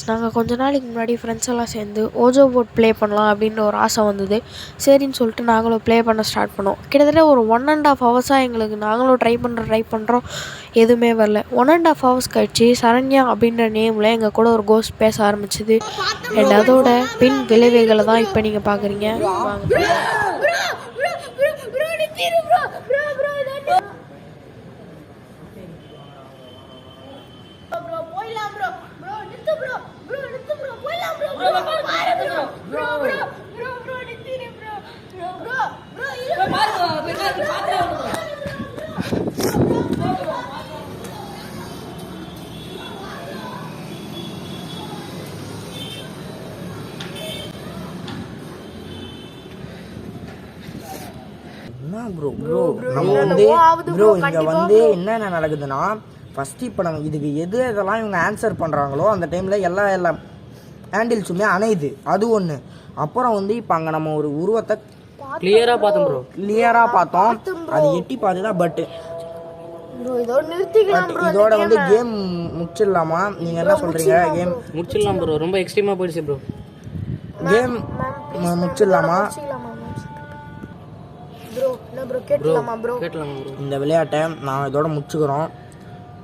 நாங்கள் கொஞ்ச நாளைக்கு முன்னாடி ஃப்ரெண்ட்ஸ் எல்லாம் சேர்ந்து ஓஜோ போர்ட் ப்ளே பண்ணலாம் அப்படின்னு ஒரு ஆசை வந்தது. சரின்னு சொல்லிட்டு நாங்களும் ப்ளே பண்ண ஸ்டார்ட் பண்ணோம். கிட்டத்தட்ட ஒரு 1.5 ஹவர்ஸாக எங்களுக்கு நாங்களும் ட்ரை பண்ணுறோம் எதுவுமே வரல. 1.5 ஹவர்ஸ் கழிச்சு சரண்யா அப்படின்ற நேமில் எங்கள் கூட ஒரு கோஸ்ட் பேச ஆரம்பிச்சிது. அண்ட் அதோட பின் விளைவுகளை தான் இப்போ நீங்கள் பார்க்குறீங்க. நம்ம வந்து ப்ரோ இங்க வந்து என்னென்ன நடக்குதுன்னா ஃபர்ஸ்ட் இப்போ நம்ம இதுக்கு இதெல்லாம் இவங்க ஆன்சர் பண்ணுறாங்களோ அந்த டைமில் எல்லா ஹேண்டில்ஸுமே அணையுது. அது ஒன்று. அப்புறம் வந்து இப்போ அங்கே நம்ம ஒரு உருவத்தை கிளியராக பார்த்தோம். அது எட்டி பார்த்துதான். பட் இதோட வந்து கேம் முடிச்சிடலாமா? நீங்கள் என்ன சொல்கிறீங்க? கேம் முடிச்சிடலாம் ப்ரோ. ரொம்ப எக்ஸ்ட்ரீமாக போயிடுச்சு ப்ரோ. கேம் முடிச்சிடலாமா? இந்த விளையாட்டை நான் இதோட முடிச்சுக்கிறோம்.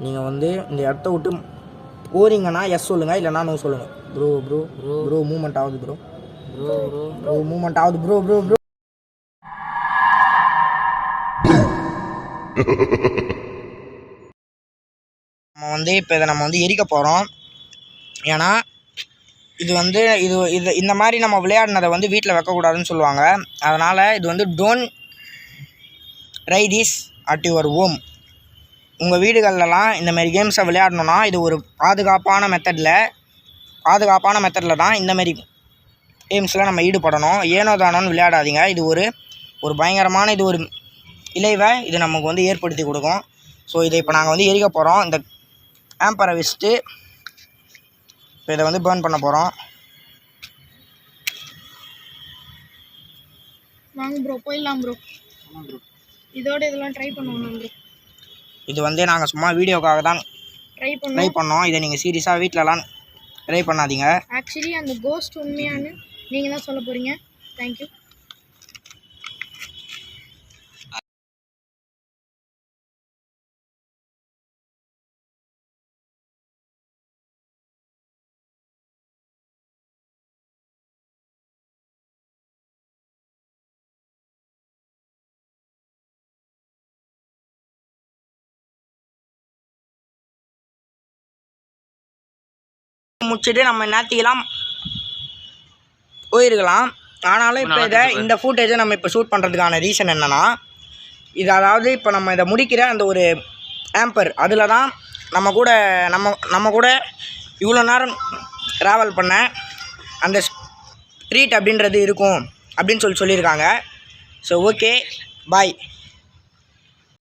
நீங்கள் வந்து இந்த இடத்த விட்டு போறீங்கன்னா எஸ் சொல்லுங்கள், இல்லைனா நோ சொல்லுங்கள். ப்ரோ மூமெண்ட் ஆகுது ப்ரோ மூமெண்ட் ஆகுது ப்ரோ. நம்ம வந்து இப்போ இதை நம்ம வந்து எரிக்க போகிறோம். ஏன்னா இது வந்து இது இந்த மாதிரி நம்ம விளையாடினதை வந்து வீட்டில் வைக்கக்கூடாதுன்னு சொல்லுவாங்க. அதனால் இது வந்து don't try this at your home. உங்கள் வீடுகள்லாம் இந்தமாரி கேம்ஸை விளையாடணுன்னா இது ஒரு பாதுகாப்பான மெத்தடில் தான் இந்தமாரி கேம்ஸில் நம்ம ஈடுபடணும். ஏனோ தானோன்னு விளையாடாதீங்க. இது ஒரு பயங்கரமான ஒரு விளைவை இது நமக்கு வந்து ஏற்படுத்தி கொடுக்கும். ஸோ இதை இப்போ நாங்கள் வந்து எரிக்க போகிறோம். இந்த ஆம்பரை வச்சுட்டு இப்போ இதை வந்து பேர்ன் பண்ண போகிறோம். வாங்க ப்ரோ, போயிடலாம் ப்ரோ. இதோட இதெல்லாம் ட்ரை பண்ணுவோம் ப்ரோ. இது வந்து நாங்கள் சும்மா வீடியோக்காக தான் ட்ரை பண்ணோம். இதை நீங்கள் சீரியஸாக வீட்டிலலாம் ட்ரை பண்ணாதீங்க. ஆக்சுவலி அந்த கோஸ்ட் உண்மையானு நீங்கள் தான் சொல்ல போகிறீங்க. தேங்க்யூ. முடிச்சுட்டு நம்ம நேரத்துக்கெல்லாம் போயிருக்கலாம். ஆனாலும் இப்போ இந்த ஃபுட்டேஜை நம்ம இப்போ ஷூட் பண்ணுறதுக்கான ரீசன் என்னென்னா, இது அதாவது இப்போ நம்ம இதை முடிக்கிற அந்த ஒரு ஆம்பர் அதில் தான் நம்ம கூட இவ்வளோ நேரம் ட்ராவல் பண்ண அந்த ஸ்ட்ரீட் அப்படின்றது இருக்கும் அப்படின்னு சொல்லியிருக்காங்க. ஸோ ஓகே, பாய்.